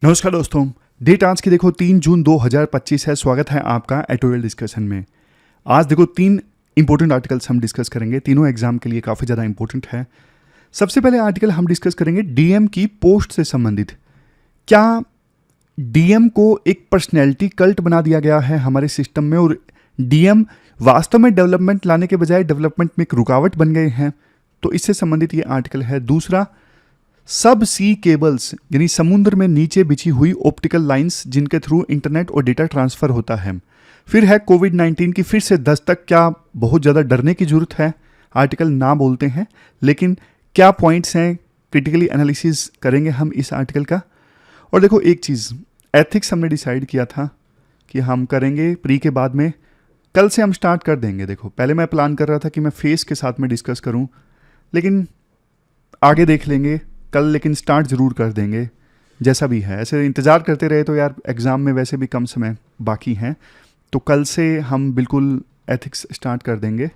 नमस्कार दोस्तों। डेट आज की देखो 3 जून 2025 है। स्वागत है आपका एडिटोरियल डिस्कशन में। आज देखो 3 इंपॉर्टेंट आर्टिकल्स हम डिस्कस करेंगे। तीनों एग्जाम के लिए काफ़ी ज़्यादा इंपॉर्टेंट है। सबसे पहले आर्टिकल हम डिस्कस करेंगे डीएम की पोस्ट से संबंधित। क्या डीएम को एक पर्सनैलिटी कल्ट बना दिया गया है हमारे सिस्टम में और डीएम वास्तव में डेवलपमेंट लाने के बजाय डेवलपमेंट में एक रुकावट बन गए हैं? तो इससे संबंधित ये आर्टिकल है। दूसरा, सब सी केबल्स यानी समुद्र में नीचे बिछी हुई ऑप्टिकल लाइंस जिनके थ्रू इंटरनेट और डेटा ट्रांसफर होता है। फिर है कोविड-19 की फिर से दस्तक। क्या बहुत ज़्यादा डरने की जरूरत है? आर्टिकल ना बोलते हैं, लेकिन क्या पॉइंट्स हैं, क्रिटिकली एनालिसिस करेंगे हम इस आर्टिकल का। और देखो एक चीज़, एथिक्स हमने डिसाइड किया था कि हम करेंगे प्री के बाद में। कल से हम स्टार्ट कर देंगे। देखो पहले मैं प्लान कर रहा था कि मैं फेस के साथ में डिस्कस करूं, लेकिन आगे देख लेंगे कल, लेकिन स्टार्ट ज़रूर कर देंगे जैसा भी है। ऐसे इंतज़ार करते रहे तो यार एग्ज़ाम में वैसे भी कम समय बाकी हैं, तो कल से हम बिल्कुल एथिक्स स्टार्ट कर देंगे।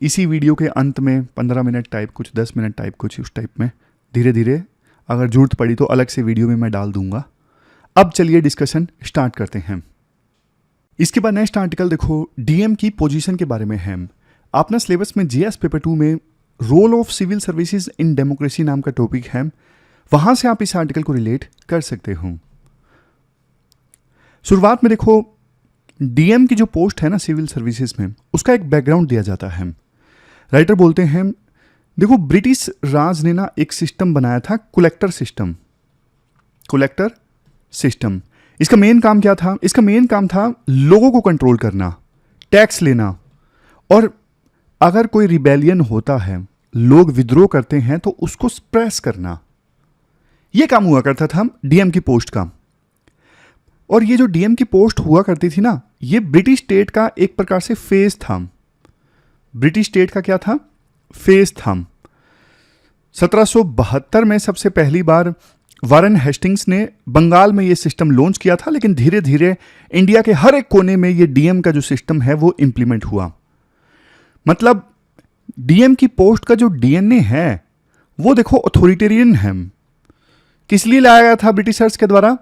इसी वीडियो के अंत में 15 मिनट टाइप कुछ, 10 मिनट टाइप कुछ, उस टाइप में धीरे धीरे अगर ज़रूरत पड़ी तो अलग से वीडियो में मैं डाल दूंगा। अब चलिए डिस्कशन स्टार्ट करते हैं। इसके बाद नेक्स्ट आर्टिकल देखो डीएम की पोजीशन के बारे में है। अपना सिलेबस में जीएस पेपर 2 में role of civil services in democracy नाम का टॉपिक है, वहां से आप इस आर्टिकल को रिलेट कर सकते हो। शुरुआत में देखो डीएम की जो पोस्ट है ना सिविल सर्विसेज में, उसका एक बैकग्राउंड दिया जाता है। राइटर बोलते हैं देखो ब्रिटिश राज ने ना एक सिस्टम बनाया था, कलेक्टर सिस्टम। इसका मेन काम क्या था? इसका मेन काम था लोगों को कंट्रोल करना, टैक्स लेना, और अगर कोई रिबेलियन होता है, लोग विद्रोह करते हैं, तो उसको सप्रेस करना। यह काम हुआ करता था डीएम की पोस्ट का। और ये जो डीएम की पोस्ट हुआ करती थी ना, ये ब्रिटिश स्टेट का एक प्रकार से फेस था। ब्रिटिश स्टेट का क्या था? फेस था। 1772 में सबसे पहली बार वारन हेस्टिंग्स ने बंगाल में ये सिस्टम लॉन्च किया था, लेकिन धीरे धीरे इंडिया के हर एक कोने में ये डीएम का जो सिस्टम है वो इंप्लीमेंट हुआ। मतलब डीएम की पोस्ट का जो डीएनए है वो देखो अथॉरिटेरियन है। किस लिए लाया गया था ब्रिटिशर्स के द्वारा?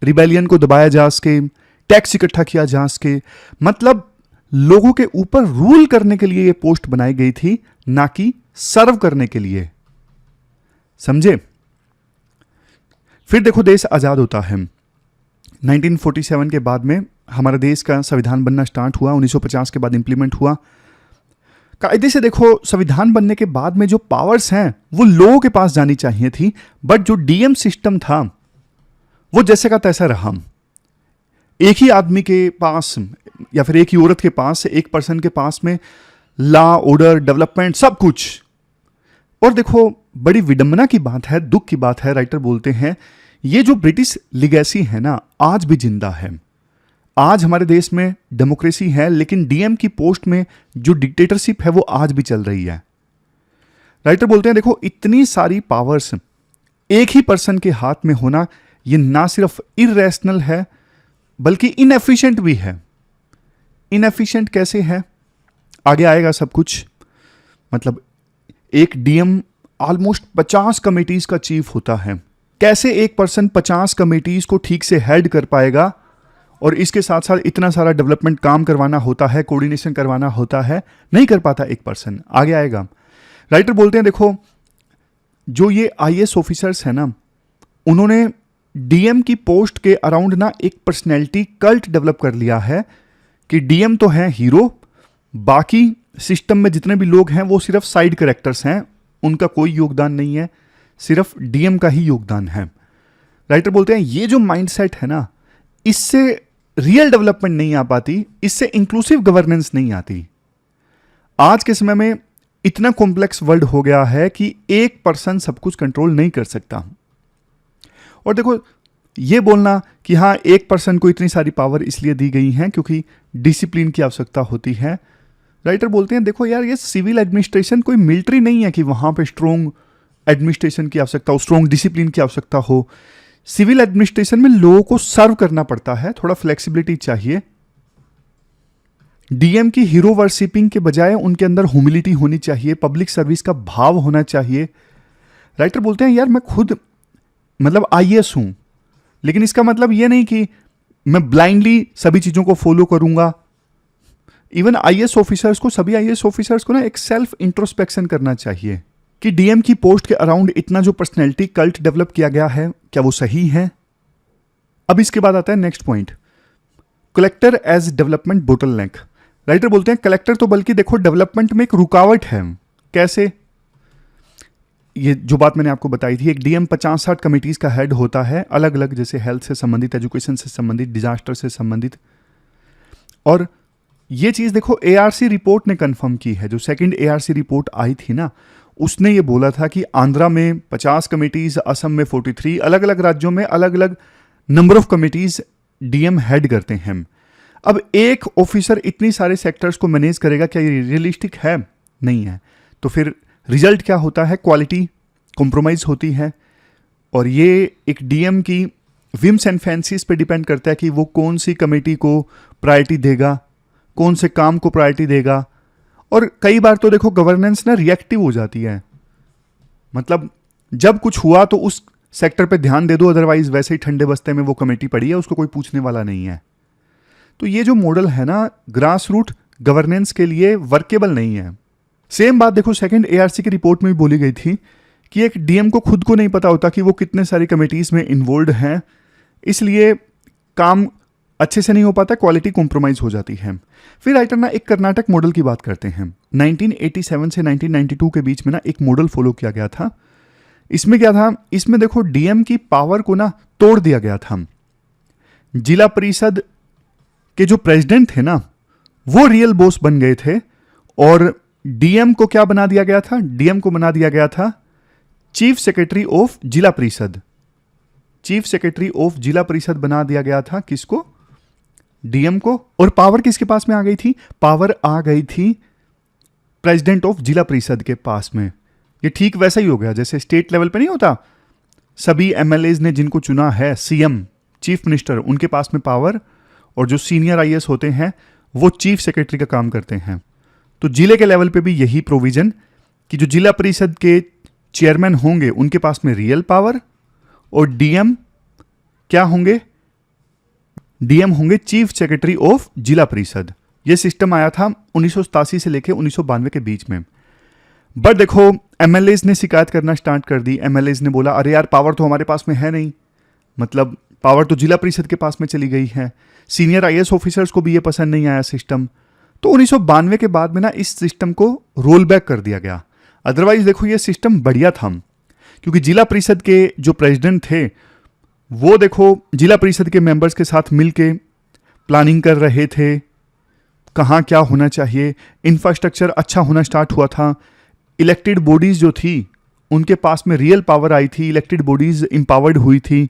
रिबेलियन को दबाया जा सके, टैक्स इकट्ठा किया जा सके, मतलब लोगों के ऊपर रूल करने के लिए ये पोस्ट बनाई गई थी, ना कि सर्व करने के लिए। समझे? फिर देखो देश आजाद होता है। 1947 के बाद में हमारे देश का संविधान बनना स्टार्ट हुआ, 1950 के बाद इंप्लीमेंट हुआ। कायदे से देखो संविधान बनने के बाद में जो पावर्स हैं वो लोगों के पास जानी चाहिए थी, बट जो डीएम सिस्टम था वो जैसे का तैसा रहा। एक ही आदमी के पास या फिर एक ही औरत के पास, एक पर्सन के पास में लॉ, ऑर्डर, डेवलपमेंट सब कुछ। और देखो बड़ी विडंबना की बात है, दुख की बात है, राइटर बोलते हैं ये जो ब्रिटिश लिगेसी है ना आज भी जिंदा है। आज हमारे देश में डेमोक्रेसी है, लेकिन डीएम की पोस्ट में जो डिक्टेटरशिप है वो आज भी चल रही है। राइटर बोलते हैं देखो इतनी सारी पावर्स एक ही पर्सन के हाथ में होना, ये ना सिर्फ इररेशनल है बल्कि इनएफिशिएंट भी है। इनएफिशिएंट कैसे है आगे आएगा सब कुछ। मतलब एक डीएम ऑलमोस्ट 50 कमेटीज का चीफ होता है। कैसे एक पर्सन 50 कमेटीज को ठीक से हेड कर पाएगा? और इसके साथ साथ इतना सारा डेवलपमेंट काम करवाना होता है, कोऑर्डिनेशन करवाना होता है, नहीं कर पाता एक पर्सन। आगे आएगा। राइटर बोलते हैं देखो जो ये आईएएस ऑफिसर्स हैं ना, उन्होंने डीएम की पोस्ट के अराउंड ना एक पर्सनैलिटी कल्ट डेवलप कर लिया है कि डीएम तो है हीरो, बाकी सिस्टम में जितने भी लोग हैं वो सिर्फ साइड कैरेक्टर्स हैं, उनका कोई योगदान नहीं है, सिर्फ डीएम का ही योगदान है। राइटर बोलते हैं ये जो माइंडसेट है ना, इससे रियल डेवलपमेंट नहीं आ पाती, इससे इंक्लूसिव गवर्नेंस नहीं आती। आज के समय में इतना कॉम्प्लेक्स वर्ल्ड हो गया है कि एक पर्सन सब कुछ कंट्रोल नहीं कर सकता। और देखो ये बोलना कि हाँ एक पर्सन को इतनी सारी पावर इसलिए दी गई है क्योंकि डिसिप्लिन की आवश्यकता होती है। राइटर बोलते हैं देखो यार ये सिविल एडमिनिस्ट्रेशन कोई मिलिट्री नहीं है कि वहां पे स्ट्रॉन्ग एडमिनिस्ट्रेशन की आवश्यकता हो, स्ट्रॉन्ग डिसिप्लिन की आवश्यकता हो। सिविल एडमिनिस्ट्रेशन में लोगों को सर्व करना पड़ता है, थोड़ा फ्लेक्सिबिलिटी चाहिए। डीएम की हीरो वर्शिपिंग के बजाय उनके अंदर ह्यूमिलिटी होनी चाहिए, पब्लिक सर्विस का भाव होना चाहिए। राइटर बोलते हैं यार मैं खुद मतलब आईएएस हूं, लेकिन इसका मतलब ये नहीं कि मैं ब्लाइंडली सभी चीजों को फॉलो करूंगा। इवन आईएएस ऑफिसर्स को, सभी आईएएस ऑफिसर्स को ना एक सेल्फ इंट्रोस्पेक्शन करना चाहिए कि डीएम की पोस्ट के अराउंड इतना जो पर्सनैलिटी कल्ट डेवलप किया गया है, क्या वो सही है। अब इसके बाद आता है next point, collector as development bottleneck. Writer बोलते हैं कलेक्टर तो बल्कि देखो डेवलपमेंट में एक रुकावट है। कैसे? ये जो बात मैंने आपको बताई थी, एक डीएम 50-60 कमिटीज का हेड होता है, अलग अलग, जैसे हेल्थ से संबंधित, एजुकेशन से संबंधित, डिजास्टर से संबंधित। और ये चीज देखो एआरसी रिपोर्ट ने कंफर्म की है। जो सेकंड एआरसी रिपोर्ट आई थी ना, उसने ये बोला था कि आंध्रा में 50 कमिटीज, असम में 43, अलग अलग राज्यों में अलग अलग number of committees DM head करते हैं। अब एक ऑफिसर इतनी सारे सेक्टर्स को मैनेज करेगा, क्या ये रियलिस्टिक है? नहीं है। तो फिर रिजल्ट क्या होता है? क्वालिटी कॉम्प्रोमाइज होती है। और ये एक डीएम की विम्स एंड फैंसीज पे डिपेंड करता है कि वो कौन सी कमेटी को प्रायोरिटी देगा, कौन से काम को प्रायोरिटी देगा। और कई बार तो देखो गवर्नेंस ना रिएक्टिव हो जाती है, मतलब जब कुछ हुआ तो उस सेक्टर पे ध्यान दे दो, अदरवाइज वैसे ही ठंडे बस्ते में वो कमेटी पड़ी है, उसको कोई पूछने वाला नहीं है। तो ये जो मॉडल है ना, ग्रास रूट गवर्नेंस के लिए वर्केबल नहीं है। सेम बात देखो सेकंड एआरसी की रिपोर्ट में भी बोली गई थी कि एक डीएम को खुद को नहीं पता होता कि वो कितने सारी कमेटीज में इन्वॉल्व हैं, इसलिए काम अच्छे से नहीं हो पाता, क्वालिटी कॉम्प्रोमाइज हो जाती है। फिर राइटर ना एक कर्नाटक मॉडल की बात करते हैं। 1987 से 1992 के बीच में ना एक मॉडल फॉलो किया गया था। इसमें क्या था? इसमें देखो डीएम की पावर को ना तोड़ दिया गया था। जिला परिषद के जो प्रेसिडेंट थे ना, वो रियल बॉस बन गए थे, और डीएम को क्या बना दिया गया था? डीएम को बना दिया गया था चीफ सेक्रेटरी ऑफ जिला परिषद। चीफ सेक्रेटरी ऑफ जिला परिषद बना दिया गया था किसको? डीएम को। और पावर किसके पास में आ गई थी? पावर आ गई थी प्रेसिडेंट ऑफ जिला परिषद के पास में। ये ठीक वैसा ही हो गया जैसे स्टेट लेवल पे नहीं होता, सभी एमएलएज ने जिनको चुना है, सीएम, चीफ मिनिस्टर, उनके पास में पावर, और जो सीनियर आईएएस होते हैं वो चीफ सेक्रेटरी का काम करते हैं। तो जिले के लेवल पे भी यही प्रोविजन कि जो जिला परिषद के चेयरमैन होंगे उनके पास में रियल पावर, और डीएम क्या होंगे? डीएम होंगे चीफ सेक्रेटरी ऑफ जिला परिषद। यह सिस्टम आया था 1987 से लेकर 1992 के बीच में। बट देखो एमएलएज ने शिकायत करना स्टार्ट कर दी। एमएलएज ने बोला अरे यार पावर तो हमारे पास में है नहीं, मतलब पावर तो जिला परिषद के पास में चली गई है। सीनियर आईएएस ऑफिसर्स को भी ये पसंद नहीं आया सिस्टम। तो 1992 के बाद में ना इस सिस्टम को रोल बैक कर दिया गया। अदरवाइज देखो ये सिस्टम बढ़िया था, क्योंकि जिला परिषद के जो प्रेसिडेंट थे वो देखो जिला परिषद के मेंबर्स के साथ मिलके प्लानिंग कर रहे थे, कहाँ क्या होना चाहिए, इंफ्रास्ट्रक्चर अच्छा होना स्टार्ट हुआ था। इलेक्टेड बॉडीज जो थी उनके पास में रियल पावर आई थी, इलेक्टेड बॉडीज एम्पावर्ड हुई थी।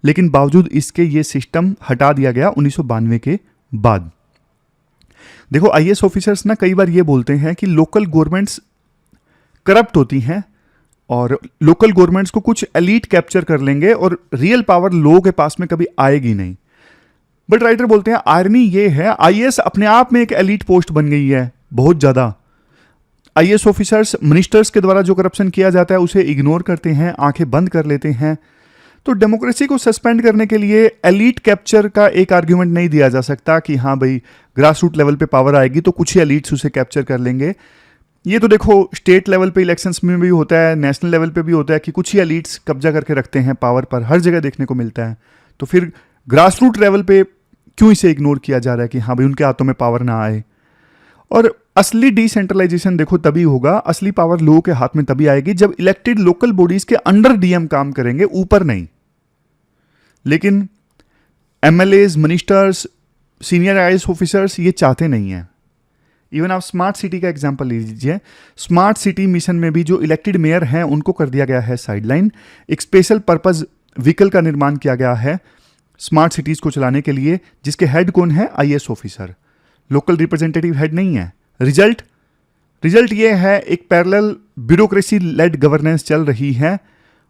लेकिन बावजूद इसके ये सिस्टम हटा दिया गया 1992 के बाद। देखो आईएएस ऑफिसर्स ना कई बार ये बोलते हैं कि लोकल गवर्नमेंट्स करप्ट होती हैं और लोकल गवर्नमेंट्स को कुछ एलीट कैप्चर कर लेंगे और रियल पावर लोगों के पास में कभी आएगी नहीं। बट राइटर बोलते हैं आयरनी ये है, आईएएस अपने आप में एक एलीट पोस्ट बन गई है बहुत ज्यादा। आईएएस ऑफिसर्स मिनिस्टर्स के द्वारा जो करप्शन किया जाता है उसे इग्नोर करते हैं, आंखें बंद कर लेते हैं। तो डेमोक्रेसी को सस्पेंड करने के लिए एलीट कैप्चर का एक आर्ग्यूमेंट नहीं दिया जा सकता कि हाँ भाई ग्रास रूट लेवल पे पावर आएगी तो कुछ ही एलीट्स उसे कैप्चर कर लेंगे। ये तो देखो स्टेट लेवल पे इलेक्शंस में भी होता है, नेशनल लेवल पे भी होता है कि कुछ ही एलीट्स कब्जा करके रखते हैं पावर पर, हर जगह देखने को मिलता है। तो फिर ग्रास रूट लेवल पे क्यों इसे इग्नोर किया जा रहा है कि हाँ भाई उनके हाथों में पावर ना आए। और असली डिसेंट्रलाइजेशन देखो तभी होगा, असली पावर लोगों के हाथ में तभी आएगी जब इलेक्टेड लोकल बॉडीज के अंडर डीएम काम करेंगे, ऊपर नहीं। लेकिन MLAs, ministers, senior IAS officers ये चाहते नहीं हैं। इवन आप स्मार्ट सिटी का एग्जांपल ले लीजिए। स्मार्ट सिटी मिशन में भी जो इलेक्टेड मेयर हैं उनको कर दिया गया है साइडलाइन। एक स्पेशल पर्पज व्हीकल का निर्माण किया गया है स्मार्ट सिटीज को चलाने के लिए, जिसके हेड कौन है? IAS officer, local representative head नहीं है। रिजल्ट ये है एक पैरेलल ब्यूरोक्रेसी लेड गवर्नेंस चल रही है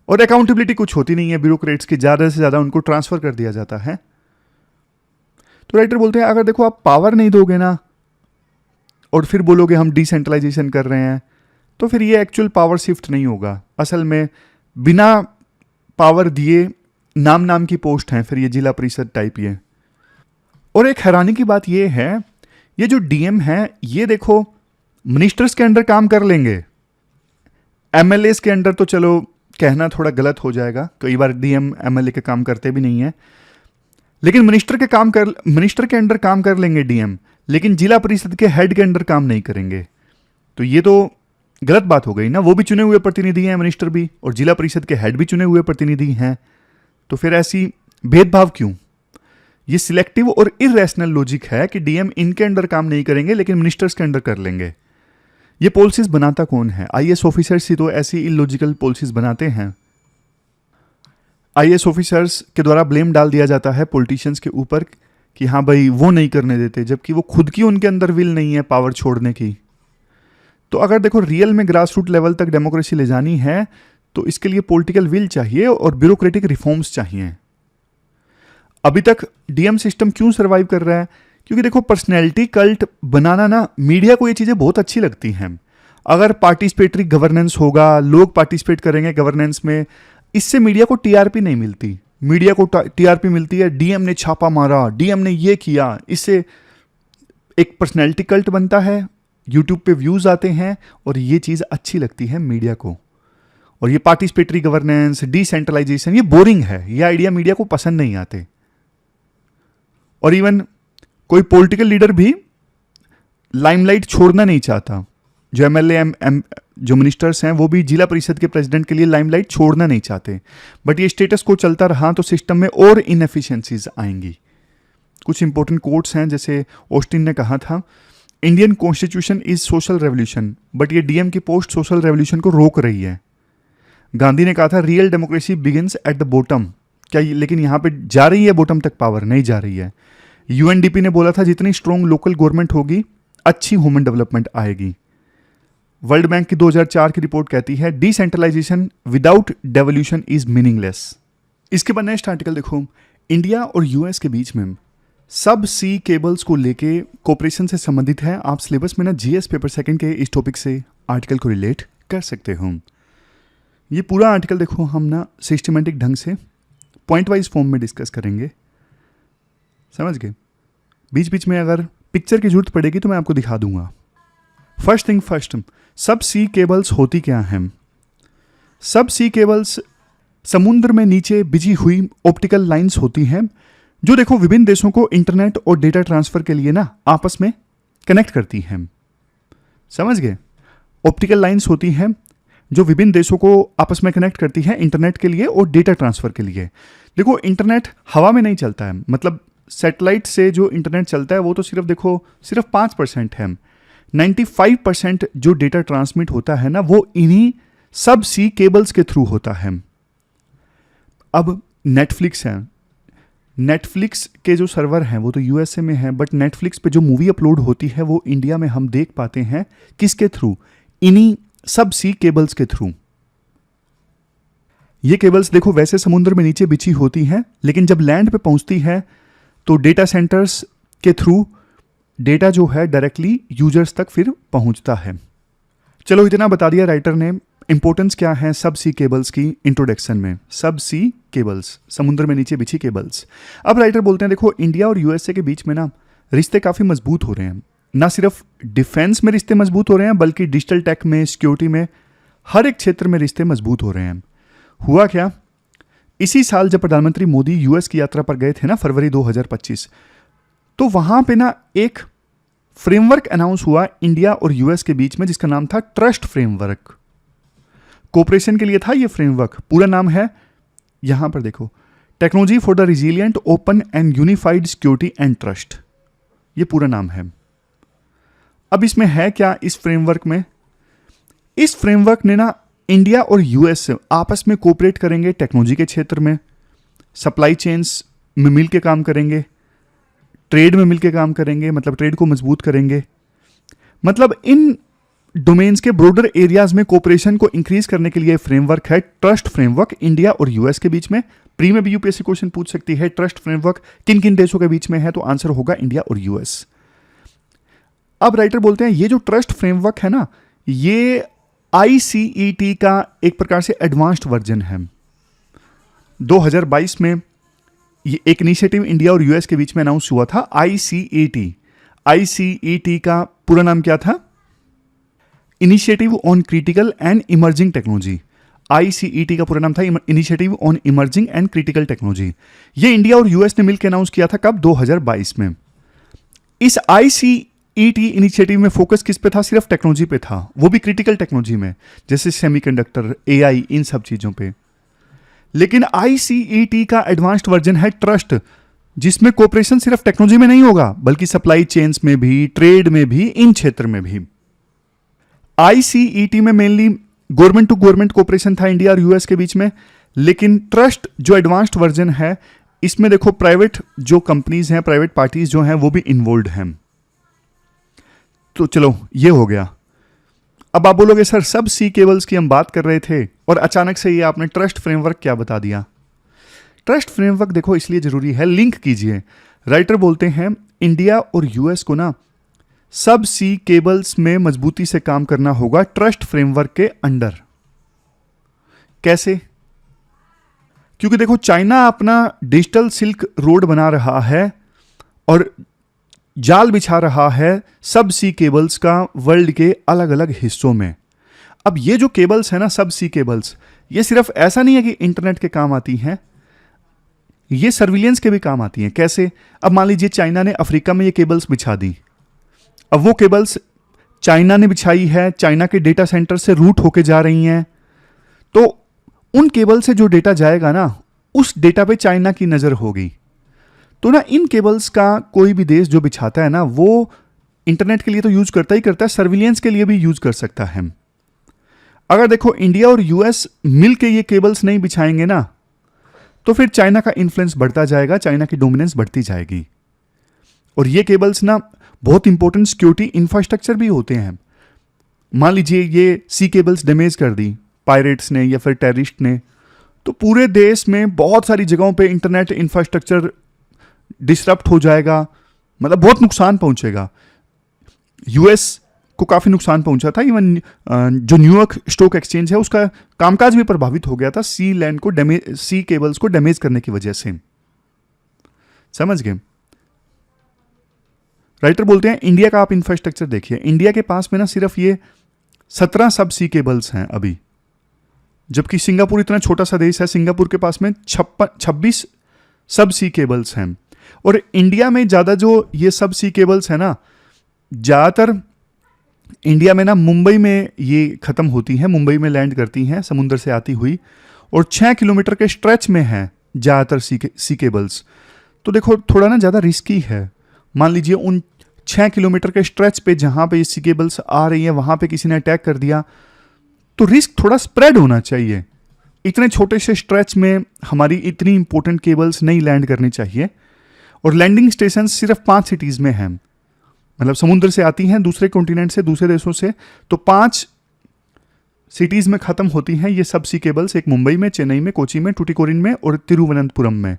और अकाउंटेबिलिटी कुछ होती नहीं है। ब्यूरोक्रेट्स की ज्यादा से ज्यादा उनको ट्रांसफर कर दिया जाता है। तो राइटर बोलते हैं अगर देखो आप पावर नहीं दोगे ना और फिर बोलोगे हम डिसेंट्रलाइजेशन कर रहे हैं, तो फिर ये एक्चुअल पावर शिफ्ट नहीं होगा। असल में बिना पावर दिए, नाम नाम की पोस्ट हैं, फिर ये जिला परिषद टाइप ये। और एक हैरानी की बात ये है, ये जो डीएम है ये देखो मिनिस्टर्स के अंडर काम कर लेंगे, एमएलएस के अंडर तो चलो कहना थोड़ा गलत हो जाएगा, कई बार डीएम एमएलए के काम करते भी नहीं है, लेकिन मिनिस्टर के अंडर काम कर लेंगे डीएम, लेकिन जिला परिषद के हेड के अंडर काम नहीं करेंगे। तो ये तो गलत बात हो गई ना, वो भी चुने हुए प्रतिनिधि हैं मिनिस्टर भी, और जिला परिषद के हेड भी चुने हुए प्रतिनिधि हैं, तो फिर ऐसी भेदभाव क्यों? ये सिलेक्टिव और इरेशनल लॉजिक है कि डीएम इनके अंडर काम नहीं करेंगे लेकिन मिनिस्टर्स के अंडर कर लेंगे। ये पॉलिसीज बनाता कौन है? आईएएस ऑफिसर्स ही तो ऐसी इलॉजिकल पॉलिसीज बनाते हैं। आईएएस ऑफिसर्स के द्वारा ब्लेम डाल दिया जाता है पॉलिटिशियंस के ऊपर कि हाँ भाई वो नहीं करने देते, जबकि वो खुद की उनके अंदर विल नहीं है पावर छोड़ने की। तो अगर देखो रियल में ग्रास रूट लेवल तक डेमोक्रेसी ले जानी है तो इसके लिए पॉलिटिकल विल चाहिए और ब्यूरोक्रेटिक रिफॉर्म्स चाहिए। अभी तक डीएम सिस्टम क्यों सरवाइव कर रहा है? क्योंकि देखो पर्सनैलिटी कल्ट बनाना ना, मीडिया को ये चीज़ें बहुत अच्छी लगती हैं। अगर पार्टिसिपेटरी गवर्नेंस होगा, लोग पार्टिसिपेट करेंगे गवर्नेंस में, इससे मीडिया को टीआरपी नहीं मिलती। मीडिया को टीआरपी मिलती है डीएम ने छापा मारा, डीएम ने ये किया, इससे एक पर्सनैलिटी कल्ट बनता है, यूट्यूब पे व्यूज़ आते हैं और ये चीज़ अच्छी लगती है मीडिया को। और ये पार्टिसिपेटरी गवर्नेंस, डिसेंट्रलाइजेशन, ये बोरिंग है, ये आइडिया मीडिया को पसंद नहीं आते। और इवन कोई पॉलिटिकल लीडर भी लाइमलाइट छोड़ना नहीं चाहता। जो एमएलए जो मिनिस्टर्स हैं वो भी जिला परिषद के प्रेसिडेंट के लिए लाइमलाइट छोड़ना नहीं चाहते। बट ये स्टेटस को चलता रहा तो सिस्टम में और इनएफिशिएंसीज आएंगी। कुछ इंपॉर्टेंट कोट्स हैं, जैसे ऑस्टिन ने कहा था, Indian constitution is social revolution, but ये डीएम की पोस्ट सोशल रेवोल्यूशन को रोक रही है। गांधी ने कहा था real democracy begins at the bottom, क्या लेकिन यहाँ पे जा रही है बॉटम तक पावर? नहीं जा रही है। यूएनडीपी ने बोला था जितनी स्ट्रॉन्ग लोकल गवर्नमेंट होगी अच्छी ह्यूमन डेवलपमेंट आएगी। वर्ल्ड बैंक की 2004 की रिपोर्ट कहती है decentralisation without devolution is meaningless. इसके बाद नेक्स्ट आर्टिकल देखो, इंडिया और यूएस के बीच में सब सी केबल्स को लेके कोऑपरेशन से संबंधित है। आप सिलेबस में ना जीएस पेपर सेकंड के इस टॉपिक से आर्टिकल को रिलेट कर सकते हो। ये पूरा आर्टिकल देखो हम ना सिस्टमेटिक ढंग से पॉइंट वाइज फॉर्म में डिस्कस करेंगे, समझ गए? बीच बीच में अगर पिक्चर की जरूरत पड़ेगी तो मैं आपको दिखा दूंगा। फर्स्ट थिंग फर्स्ट, सब सी केबल्स होती क्या हैं? सब सी केबल्स समुद्र में नीचे बिछी हुई ऑप्टिकल लाइंस होती हैं जो देखो विभिन्न देशों को इंटरनेट और डेटा ट्रांसफर के लिए ना आपस में कनेक्ट करती हैं। समझ गए? ऑप्टिकल लाइंस होती हैं जो विभिन्न देशों को आपस में कनेक्ट करती है इंटरनेट के लिए और डेटा ट्रांसफर के लिए। देखो इंटरनेट हवा में नहीं चलता है, मतलब सैटेलाइट से जो इंटरनेट चलता है वो तो सिर्फ 5% है। 95% जो डेटा ट्रांसमिट होता है ना वो इन्हीं सब सी केबल्स के थ्रू होता है। अब नेटफ्लिक्स है, नेटफ्लिक्स के जो सर्वर हैं वो तो यूएसए में है, बट नेटफ्लिक्स पे जो मूवी अपलोड होती है वो इंडिया में हम देख पाते हैं किसके थ्रू? इन्हीं सब सी केबल्स के थ्रू। ये केबल्स देखो वैसे समुद्र में नीचे बिछी होती हैं, लेकिन जब लैंड पे पहुंचती है तो डेटा सेंटर्स के थ्रू डेटा जो है डायरेक्टली यूजर्स तक फिर पहुंचता है। चलो इतना बता दिया राइटर ने। इंपॉर्टेंस क्या है सब सी केबल्स की इंट्रोडक्शन में? सब सी केबल्स, समुद्र में नीचे बिछी केबल्स। अब राइटर बोलते हैं देखो इंडिया और यूएसए के बीच में ना रिश्ते काफ़ी मजबूत हो रहे हैं। ना सिर्फ डिफेंस में रिश्ते मजबूत हो रहे हैं बल्कि डिजिटल टेक में, सिक्योरिटी में, हर एक क्षेत्र में रिश्ते मजबूत हो रहे हैं। हुआ क्या, इसी साल जब प्रधानमंत्री मोदी यूएस की यात्रा पर गए थे ना, फरवरी 2025, तो वहां पे ना एक फ्रेमवर्क अनाउंस हुआ इंडिया और यूएस के बीच में जिसका नाम था ट्रस्ट फ्रेमवर्क। कोऑपरेशन के लिए था ये फ्रेमवर्क। पूरा नाम है, यहां पर देखो, technology for the resilient open and unified security and trust, ये पूरा नाम है। अब इसमें है क्या इस फ्रेमवर्क में? इस फ्रेमवर्क ने ना इंडिया और यूएस आपस में कोऑपरेट करेंगे टेक्नोलॉजी के क्षेत्र में, सप्लाई चेन्स में मिल के काम करेंगे, ट्रेड में मिल के काम करेंगे, मतलब ट्रेड को मजबूत करेंगे। मतलब इन डोमेन्स के ब्रॉडर एरियाज में कोऑपरेशन को इंक्रीज करने के लिए फ्रेमवर्क है ट्रस्ट फ्रेमवर्क इंडिया और यूएस के बीच में। प्री में भी यूपीएससी क्वेश्चन पूछ सकती है ट्रस्ट फ्रेमवर्क किन किन देशों के बीच में है, तो आंसर होगा इंडिया और यूएस। अब राइटर बोलते हैं ये जो ट्रस्ट फ्रेमवर्क है ना, ये आईसीईटी का एक प्रकार से एडवांस्ड वर्जन है। 2022 में ये एक इनिशिएटिव इंडिया और यूएस के बीच में अनाउंस हुआ था, ICET। ICET का पूरा नाम क्या था? Initiative on critical and emerging technology. ICET का पूरा नाम था initiative on emerging and critical technology. ये इंडिया और यूएस ने मिलकर अनाउंस किया था कब? 2022 में। इस ICET इनिशिएटिव में फोकस किस पे था? सिर्फ टेक्नोलॉजी पे था, वो भी क्रिटिकल टेक्नोलॉजी में, जैसे सेमीकंडक्टर, AI, इन सब चीजों पे। लेकिन ICET का एडवांस्ड वर्जन है ट्रस्ट, जिसमें कोऑपरेशन सिर्फ टेक्नोलॉजी में नहीं होगा बल्कि सप्लाई चेन्स में भी, ट्रेड में भी, इन क्षेत्र में भी। ICET में mainly government to government cooperation था इंडिया और यूएस के बीच में, लेकिन ट्रस्ट जो एडवांस्ड वर्जन है, इसमें देखो प्राइवेट जो कंपनीज हैं, प्राइवेट पार्टीज जो हैं, वो भी इन्वॉल्व हैं। तो चलो ये हो गया। अब आप बोलोगे सर सब सी केबल्स की हम बात कर रहे थे और अचानक से ये आपने ट्रस्ट फ्रेमवर्क क्या बता दिया? ट्रस्ट फ्रेमवर्क देखो इसलिए जरूरी है, लिंक कीजिए। राइटर बोलते हैं इंडिया और यूएस को ना सब सी केबल्स में मजबूती से काम करना होगा ट्रस्ट फ्रेमवर्क के अंडर। कैसे? क्योंकि देखो चाइना अपना डिजिटल सिल्क रोड बना रहा है और जाल बिछा रहा है सब सी केबल्स का वर्ल्ड के अलग अलग हिस्सों में। अब ये जो केबल्स है ना, सब सी केबल्स, ये सिर्फ ऐसा नहीं है कि इंटरनेट के काम आती हैं, ये सर्विलियंस के भी काम आती हैं। कैसे? अब मान लीजिए चाइना ने अफ्रीका में ये केबल्स बिछा दी। अब वो केबल्स चाइना ने बिछाई है, चाइना के डेटा सेंटर से रूट होके जा रही हैं, तो उन केबल से जो डेटा जाएगा ना, उस डेटा पे चाइना की नजर होगी। तो ना इन केबल्स का कोई भी देश जो बिछाता है ना, वो इंटरनेट के लिए तो यूज करता ही करता है, सर्विलियंस के लिए भी यूज कर सकता है। अगर देखो इंडिया और यूएस मिलके ये केबल्स नहीं बिछाएंगे ना, तो फिर चाइना का इन्फ्लुएंस बढ़ता जाएगा, चाइना की डोमिनेंस बढ़ती जाएगी। और ये केबल्स ना बहुत इंपॉर्टेंट सिक्योरिटी इंफ्रास्ट्रक्चर भी होते हैं। मान लीजिए ये सी केबल्स डैमेज कर दी पायरेट्स ने या फिर टेररिस्ट ने, तो पूरे देश में बहुत सारी जगहों पे इंटरनेट इंफ्रास्ट्रक्चर डिसरप्ट हो जाएगा, मतलब बहुत नुकसान पहुंचेगा। यूएस को काफी नुकसान पहुंचा था, इवन जो न्यूयॉर्क स्टॉक एक्सचेंज है उसका कामकाज भी प्रभावित हो गया था सी लैंड को डैमेज, सी केबल्स को डैमेज करने की वजह से। समझ गए? राइटर बोलते हैं इंडिया का आप इंफ्रास्ट्रक्चर देखिए, इंडिया के पास में ना सिर्फ ये 17 सब सी केबल्स हैं अभी, जबकि सिंगापुर इतना छोटा सा देश है, सिंगापुर के पास में 26 सब सी केबल्स हैं। और इंडिया में ज़्यादा जो ये सब सी केबल्स है ना, ज़्यादातर इंडिया में ना मुंबई में ये ख़त्म होती हैं, मुंबई में लैंड करती हैं समुद्र से आती हुई, और 6 किलोमीटर के स्ट्रेच में हैं ज़्यादातर सी केबल्स। तो देखो थोड़ा ना ज़्यादा रिस्की है। मान लीजिए उन 6 किलोमीटर के स्ट्रेच पे जहाँ पे ये सी केबल्स आ रही हैं, वहाँ पे किसी ने अटैक कर दिया, तो रिस्क थोड़ा स्प्रेड होना चाहिए। इतने छोटे से स्ट्रेच में हमारी इतनी इंपॉर्टेंट केबल्स नहीं लैंड करनी चाहिए। और लैंडिंग स्टेशन सिर्फ 5 सिटीज़ में हैं, मतलब समुद्र से आती हैं, दूसरे कॉन्टिनेंट से, दूसरे देशों से, तो 5 सिटीज़ में ख़त्म होती हैं ये सब सी केबल्स। एक मुंबई में, चेन्नई में, कोची में, टुटिकोरिन में और तिरुवनंतपुरम में।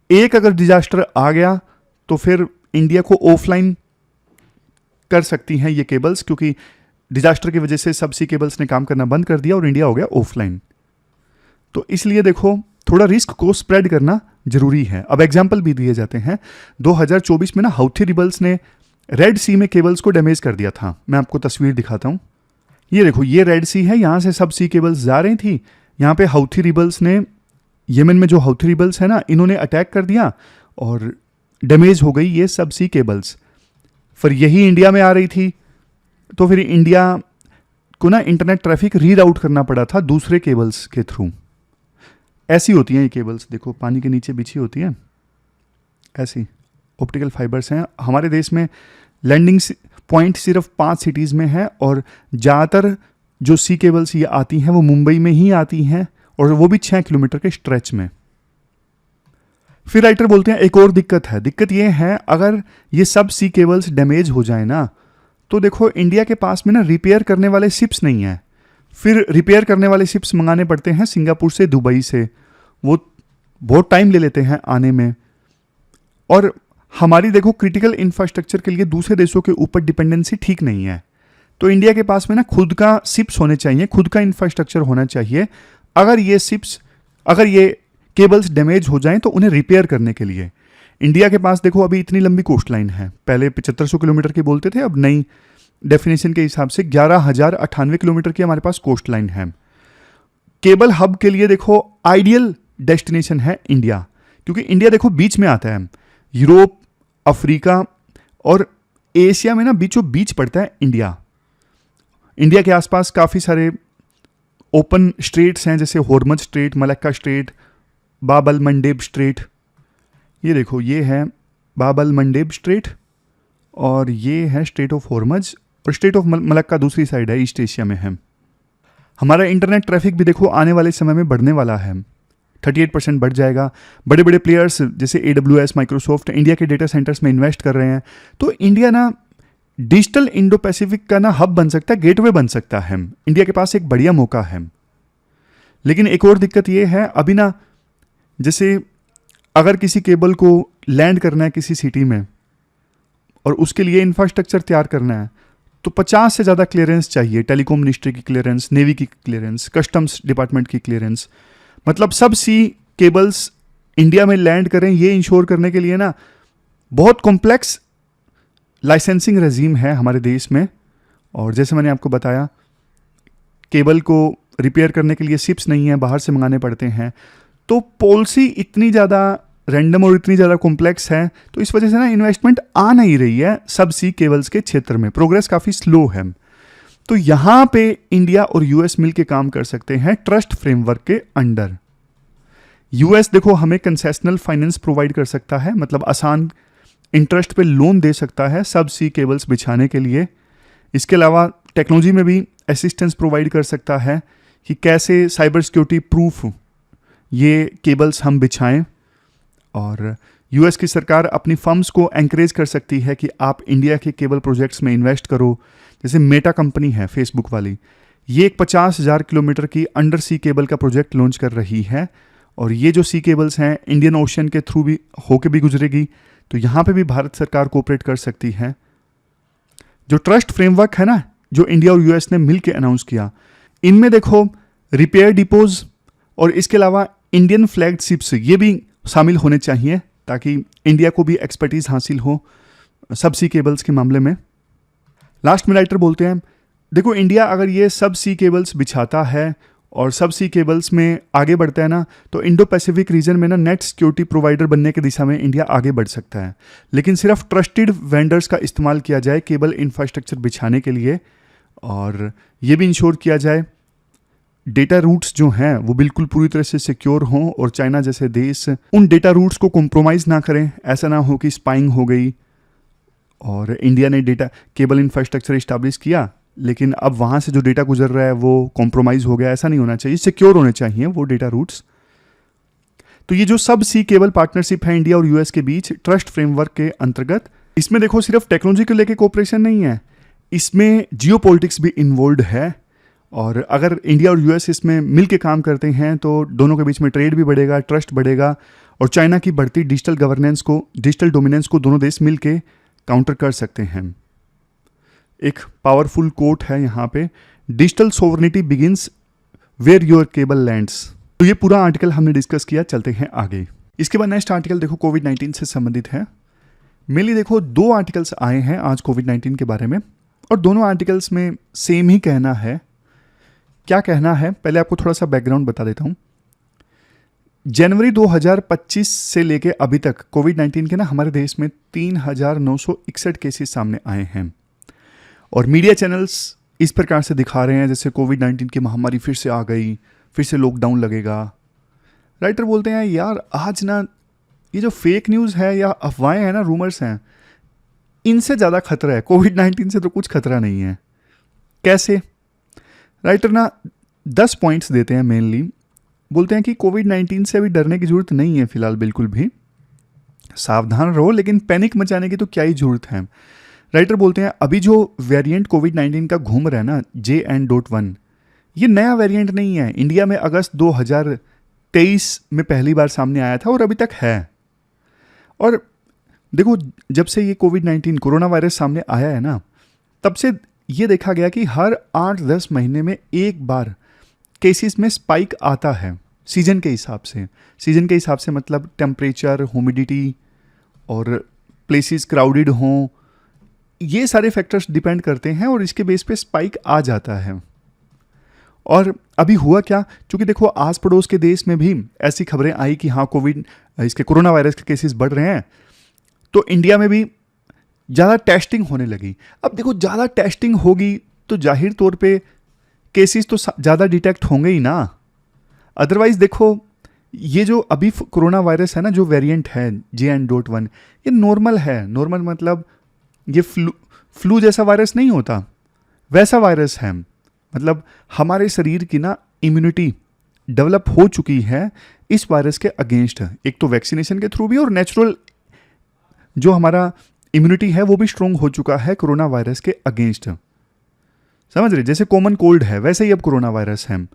एक अगर डिजास्टर आ गया तो फिर इंडिया को ऑफलाइन कर सकती हैं ये केबल्स, क्योंकि डिजास्टर की वजह से सब सी केबल्स ने काम करना बंद कर दिया और इंडिया हो गया ऑफलाइन। तो इसलिए देखो थोड़ा रिस्क को स्प्रेड करना जरूरी है। अब एग्जाम्पल भी दिए जाते हैं। 2024 में ना हौथी रिबल्स ने रेड सी में केबल्स को डैमेज कर दिया था। मैं आपको तस्वीर दिखाता हूँ। ये देखो, ये रेड सी है, यहाँ से सब सी केबल्स जा रही थी। यहाँ पे हौथी रिबल्स ने, यमन में जो हौथी रिबल्स है ना, इन्होंने अटैक कर दिया और डैमेज हो गई ये सब सी केबल्स। फिर यही इंडिया में आ रही थी, तो फिर इंडिया को ना इंटरनेट ट्रैफिक रीराउट करना पड़ा था दूसरे केबल्स के थ्रू। ऐसी होती हैं ये केबल्स, देखो पानी के नीचे बिछी होती हैं, ऐसी ऑप्टिकल फाइबर्स हैं। हमारे देश में लैंडिंग पॉइंट सिर्फ 5 सिटीज़ में है और ज़्यादातर जो सी केबल्स ये आती हैं वो मुंबई में ही आती हैं, और वो भी 6 किलोमीटर के स्ट्रेच में। फिर राइटर बोलते हैं एक और दिक्कत है। दिक्कत ये है अगर ये सब सी केबल्स डैमेज हो जाए ना, तो देखो इंडिया के पास में ना रिपेयर करने वाले शिप्स नहीं हैं। फिर रिपेयर करने वाले शिप्स मंगाने पड़ते हैं सिंगापुर से, दुबई से, वो बहुत टाइम ले लेते हैं आने में। और हमारी देखो क्रिटिकल इंफ्रास्ट्रक्चर के लिए दूसरे देशों के ऊपर डिपेंडेंसी ठीक नहीं है। तो इंडिया के पास में ना खुद का शिप्स होने चाहिए, खुद का इंफ्रास्ट्रक्चर होना चाहिए। अगर ये केबल्स डैमेज हो जाएं तो उन्हें रिपेयर करने के लिए। इंडिया के पास देखो अभी इतनी लंबी कोस्ट लाइन है, पहले 7500 किलोमीटर की बोलते थे, अब नई डेफिनेशन के हिसाब से 11,098 किलोमीटर की हमारे पास कोस्ट लाइन है। केबल हब के लिए देखो आइडियल डेस्टिनेशन है इंडिया, क्योंकि इंडिया देखो बीच में आता है। यूरोप, अफ्रीका और एशिया में ना बीचों बीच पड़ता है इंडिया। इंडिया के आसपास काफ़ी सारे ओपन स्ट्रेट्स हैं, जैसे हॉर्मज स्ट्रेट, मलक्का स्ट्रेट, बाब अल मंडेब स्ट्रेट। ये देखो, ये है बाब अल मंडेब स्ट्रेट और ये है स्ट्रेट ऑफ हॉर्मज, और स्ट्रेट ऑफ मलक्का दूसरी साइड है, ईस्ट एशिया में है। हमारा इंटरनेट ट्रैफिक भी देखो आने वाले समय में बढ़ने वाला है, 38% बढ़ जाएगा। बड़े बड़े प्लेयर्स जैसे AWS, माइक्रोसॉफ्ट इंडिया के डेटा सेंटर्स में इन्वेस्ट कर रहे हैं। तो इंडिया ना डिजिटल इंडो पैसिफिक का ना हब बन सकता है, गेटवे बन सकता है। इंडिया के पास एक बढ़िया मौका है। लेकिन एक और दिक्कत ये है, अभी ना जैसे अगर किसी केबल को लैंड करना है किसी सिटी में और उसके लिए इंफ्रास्ट्रक्चर तैयार करना है, तो 50 से ज़्यादा क्लियरेंस चाहिए। टेलीकॉम मिनिस्ट्री की क्लियरेंस, नेवी की क्लियरेंस, कस्टम्स डिपार्टमेंट की क्लियरेंस। मतलब सब सी केबल्स इंडिया में लैंड करें, ये इंश्योर करने के लिए ना बहुत कॉम्प्लेक्स लाइसेंसिंग रजीम है हमारे देश में। और जैसे मैंने आपको बताया, केबल को रिपेयर करने के लिए शिप्स नहीं है, बाहर से मंगाने पड़ते हैं। तो पॉलिसी इतनी ज़्यादा रैंडम और इतनी ज़्यादा कॉम्प्लेक्स है, तो इस वजह से ना इन्वेस्टमेंट आ नहीं रही है सब सी केबल्स के क्षेत्र में, प्रोग्रेस काफ़ी स्लो है। तो यहाँ पे इंडिया और यूएस मिलकर काम कर सकते हैं ट्रस्ट फ्रेमवर्क के अंडर। यूएस देखो हमें कंसेशनल फाइनेंस प्रोवाइड कर सकता है, मतलब आसान इंटरेस्ट पे लोन दे सकता है सब सी केबल्स बिछाने के लिए। इसके अलावा टेक्नोलॉजी में भी असिस्टेंस प्रोवाइड कर सकता है कि कैसे साइबर सिक्योरिटी प्रूफ ये केबल्स हम बिछाएं। और यूएस की सरकार अपनी फर्म्स को एंकरेज कर सकती है कि आप इंडिया के केबल प्रोजेक्ट्स में इन्वेस्ट करो। जैसे मेटा कंपनी है फेसबुक वाली, ये एक 50,000 किलोमीटर की अंडर सी केबल का प्रोजेक्ट लॉन्च कर रही है। और ये जो सी केबल्स हैं इंडियन ओशन के थ्रू भी होके भी गुजरेगी, तो यहाँ पे भी भारत सरकार कोऑपरेट कर सकती है। जो ट्रस्ट फ्रेमवर्क है ना, जो इंडिया और यूएस ने मिल के अनाउंस किया, इनमें देखो रिपेयर डिपोज और इसके अलावा इंडियन फ्लैग्ड शिप्स ये भी शामिल होने चाहिए, ताकि इंडिया को भी एक्सपर्टीज हासिल हो सब सी केबल्स के मामले में। लास्ट में राइटर बोलते हैं, देखो इंडिया अगर ये सब सी केबल्स बिछाता है और सब सी केबल्स में आगे बढ़ता है ना, तो इंडो पैसिफिक रीजन में ना नेट सिक्योरिटी प्रोवाइडर बनने की दिशा में इंडिया आगे बढ़ सकता है। लेकिन सिर्फ ट्रस्टेड वेंडर्स का इस्तेमाल किया जाए केबल इंफ्रास्ट्रक्चर बिछाने के लिए, और ये भी इंश्योर किया जाए डेटा रूट्स जो हैं वो बिल्कुल पूरी तरह से सिक्योर हों, और चाइना जैसे देश उन डेटा रूट्स को कॉम्प्रोमाइज़ ना करें। ऐसा ना हो कि स्पाइंग हो गई और इंडिया ने डेटा केबल इंफ्रास्ट्रक्चर इस्टेब्लिश किया, लेकिन अब वहाँ से जो डेटा गुजर रहा है वो कॉम्प्रोमाइज़ हो गया। ऐसा नहीं होना चाहिए, सिक्योर होने चाहिए वो डेटा रूट्स। तो ये जो सब सी केबल पार्टनरशिप है इंडिया और यूएस के बीच ट्रस्ट फ्रेमवर्क के अंतर्गत, इसमें देखो सिर्फ टेक्नोलॉजी को लेकर कोऑपरेशन नहीं है, इसमें जियोपॉलिटिक्स भी इन्वॉल्व है। और अगर इंडिया और यूएस इसमें मिल के काम करते हैं तो दोनों के बीच में ट्रेड भी बढ़ेगा, ट्रस्ट बढ़ेगा, और चाइना की बढ़ती डिजिटल गवर्नेंस को, डिजिटल डोमिनेंस को दोनों देश मिल के काउंटर कर सकते हैं। एक पावरफुल कोट है यहाँ पे, digital sovereignty begins where your cable lands. तो ये पूरा आर्टिकल हमने डिस्कस किया, चलते हैं आगे। इसके बाद नेक्स्ट आर्टिकल देखो कोविड-19 से संबंधित है। मेनली देखो 2 आर्टिकल्स आए हैं आज कोविड-19 के बारे में, और दोनों आर्टिकल्स में सेम ही कहना है। क्या कहना है, पहले आपको थोड़ा सा बैकग्राउंड बता देता हूँ। जनवरी 2025 से लेके अभी तक कोविड-19 के ना हमारे देश में 3,961 केसेस सामने आए हैं, और मीडिया चैनल्स इस प्रकार से दिखा रहे हैं जैसे कोविड-19 की महामारी फिर से आ गई, फिर से लॉकडाउन लगेगा। राइटर बोलते हैं यार आज ना ये जो फेक न्यूज़ है या अफवाहें हैं ना, रूमर्स हैं, इनसे ज़्यादा खतरा है। कोविड-19 से तो कुछ खतरा नहीं है। कैसे? राइटर ना 10 पॉइंट्स देते हैं मेनली। बोलते हैं कि कोविड-19 से अभी डरने की जरूरत नहीं है फिलहाल, बिल्कुल भी सावधान रहो, लेकिन पैनिक मचाने की तो क्या ही जरूरत है। राइटर बोलते हैं अभी जो वेरिएंट कोविड-19 का घूम रहा है ना, JN.1, ये नया वेरिएंट नहीं है। इंडिया में अगस्त 2023 में पहली बार सामने आया था और अभी तक है। और देखो जब से ये कोविड-19 कोरोना वायरस सामने आया है ना, तब से ये देखा गया कि हर 8-10 महीने में एक बार केसेस में स्पाइक आता है, सीजन के हिसाब से। सीजन के हिसाब से मतलब टेम्परेचर, ह्यूमिडिटी और प्लेसेस क्राउडेड हों, ये सारे फैक्टर्स डिपेंड करते हैं और इसके बेस पे स्पाइक आ जाता है। और अभी हुआ क्या, क्योंकि देखो आस पड़ोस के देश में भी ऐसी खबरें आई कि हाँ कोविड, इसके कोरोना वायरस के केसेस बढ़ रहे हैं, तो इंडिया में भी ज़्यादा टेस्टिंग होने लगी। अब देखो ज़्यादा टेस्टिंग होगी तो जाहिर तौर पे केसेस तो ज़्यादा डिटेक्ट होंगे ही ना। अदरवाइज देखो ये जो अभी कोरोना वायरस है ना, जो वेरिएंट है JN.1, ये नॉर्मल है। नॉर्मल मतलब ये फ्लू जैसा वायरस नहीं होता, वैसा वायरस है। मतलब हमारे शरीर की ना इम्यूनिटी डेवलप हो चुकी है इस वायरस के अगेंस्ट, एक तो वैक्सीनेशन के थ्रू भी और नेचुरल जो हमारा इम्यूनिटी है वो भी स्ट्रोंग हो चुका है कोरोना वायरस के अगेंस्ट। समझ रहे, जैसे कॉमन कोल्ड है वैसे ही अब कोरोना वायरस है।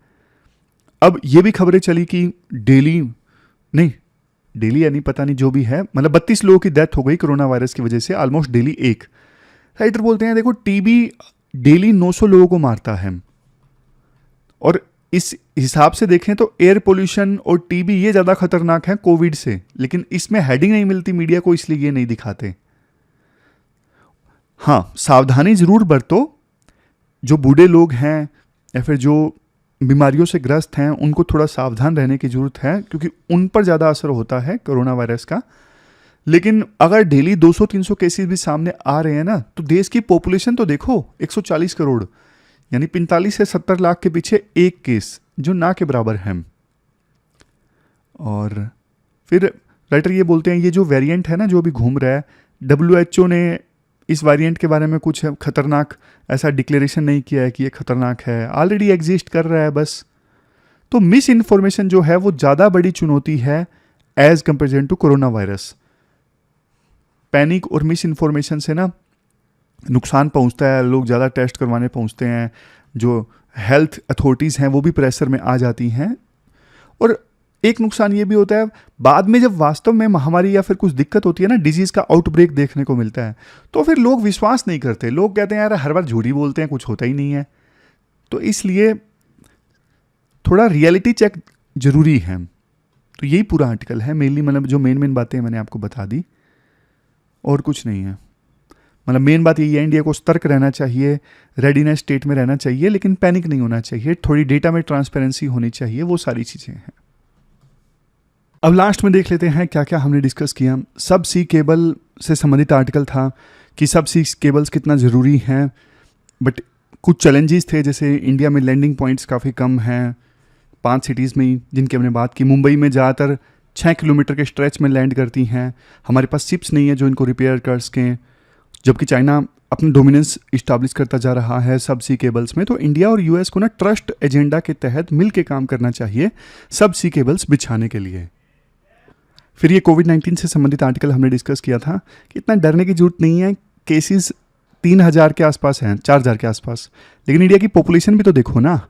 अब ये भी खबरें चली कि डेली यानी पता नहीं जो भी है, मतलब 32 लोगों की डेथ हो गई कोरोना वायरस की वजह से, ऑलमोस्ट डेली एक। राइटर बोलते हैं देखो टीबी डेली 900 लोगों को मारता है, और इस हिसाब से देखें तो एयर पोल्यूशन और टीबी ये ज़्यादा खतरनाक है कोविड से, लेकिन इसमें हेडिंग नहीं मिलती मीडिया को, इसलिए ये नहीं दिखाते। हाँ, सावधानी ज़रूर बरतो। जो बूढ़े लोग हैं या फिर जो बीमारियों से ग्रस्त हैं उनको थोड़ा सावधान रहने की ज़रूरत है, क्योंकि उन पर ज़्यादा असर होता है कोरोना वायरस का। लेकिन अगर डेली 200-300 केसेस भी सामने आ रहे हैं ना, तो देश की पॉपुलेशन तो देखो 140 करोड़, यानी 45 से 70 लाख के पीछे एक केस, जो ना के बराबर है। और फिर राइटर ये बोलते हैं ये जो वेरिएंट है ना जो अभी घूम रहा है, WHO ने इस वेरिएंट के बारे में कुछ खतरनाक ऐसा डिक्लेरेशन नहीं किया है कि ये खतरनाक है, ऑलरेडी एग्जिस्ट कर रहा है बस। तो मिस इन्फॉर्मेशन जो है वो ज़्यादा बड़ी चुनौती है as comparison to corona virus. Panic और मिस इन्फॉर्मेशन से ना नुकसान पहुंचता है, लोग ज़्यादा टेस्ट करवाने पहुंचते हैं, जो हेल्थ अथॉरिटीज़ हैं वो भी प्रेशर में आ जाती हैं। और एक नुकसान ये भी होता है बाद में जब वास्तव में महामारी या फिर कुछ दिक्कत होती है ना, डिजीज़ का आउटब्रेक देखने को मिलता है, तो फिर लोग विश्वास नहीं करते। लोग कहते हैं यार हर बार झूठी बोलते हैं, कुछ होता ही नहीं है। तो इसलिए थोड़ा रियलिटी चेक जरूरी है। तो यही पूरा आर्टिकल है मेनली, मतलब जो मेन बातें मैंने आपको बता दी और कुछ नहीं है। मतलब मेन बात यही है, इंडिया को सतर्क रहना चाहिए, रेडीनेस स्टेट में रहना चाहिए, लेकिन पैनिक नहीं होना चाहिए, थोड़ी डेटा में ट्रांसपेरेंसी होनी चाहिए, वो सारी चीज़ें हैं। अब लास्ट में देख लेते हैं क्या क्या हमने डिस्कस किया। सब सी केबल से संबंधित आर्टिकल था कि सब सी केबल्स कितना ज़रूरी हैं, बट कुछ चैलेंजेस थे, जैसे इंडिया में लैंडिंग पॉइंट्स काफ़ी कम हैं 5 सिटीज़ में ही, जिनकी हमने बात की। मुंबई में ज़्यादातर 6 किलोमीटर के स्ट्रेच में लैंड करती हैं। हमारे पास शिप्स नहीं है जो इनको रिपेयर कर सकें, जबकि चाइना अपना डोमिनेंस इस्टाब्लिश करता जा रहा है सब सी केबल्स में। तो इंडिया और US को ना ट्रस्ट एजेंडा के तहत मिल के काम करना चाहिए सब सी केबल्स बिछाने के लिए। फिर ये कोविड-19 से संबंधित आर्टिकल हमने डिस्कस किया था कि इतना डरने की जरूरत नहीं है, केसेस 3000 के आसपास हैं, 4000 के आसपास, लेकिन इंडिया की पॉपुलेशन भी तो देखो ना,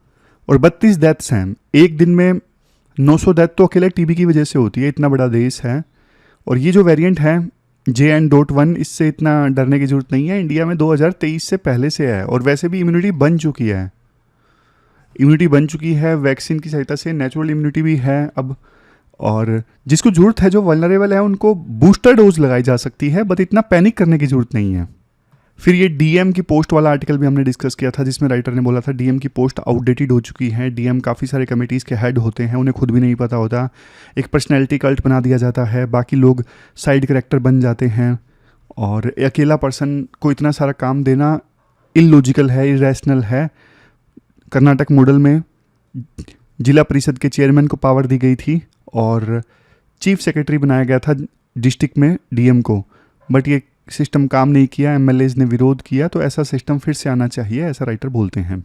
और 32 डेथ्स हैं एक दिन में। 900 डेथ तो अकेले टीबी की वजह से होती है, इतना बड़ा देश है। और ये जो वेरिएंट है JN.1, इससे इतना डरने की जरूरत नहीं है। इंडिया में 2023 से पहले से है, और वैसे भी इम्यूनिटी बन चुकी है वैक्सीन की सहायता से, नेचुरल इम्यूनिटी भी है अब। और जिसको ज़रूरत है, जो वल्नरेबल है, उनको बूस्टर डोज लगाई जा सकती है, बट इतना पैनिक करने की ज़रूरत नहीं है। फिर ये DM की पोस्ट वाला आर्टिकल भी हमने डिस्कस किया था, जिसमें राइटर ने बोला था DM की पोस्ट आउटडेटेड हो चुकी है। DM काफ़ी सारे कमेटीज़ के हेड होते हैं, उन्हें खुद भी नहीं पता होता, एक पर्सनैलिटी कल्ट बना दिया जाता है, बाकी लोग साइड कैरेक्टर बन जाते हैं, और अकेला पर्सन को इतना सारा काम देना इलॉजिकल है, इरेशनल है। कर्नाटक मॉडल में जिला परिषद के चेयरमैन को पावर दी गई थी और चीफ सेक्रेटरी बनाया गया था डिस्ट्रिक्ट में DM को, बट ये सिस्टम काम नहीं किया, MLAs ने विरोध किया, तो ऐसा सिस्टम फिर से आना चाहिए, ऐसा राइटर बोलते हैं।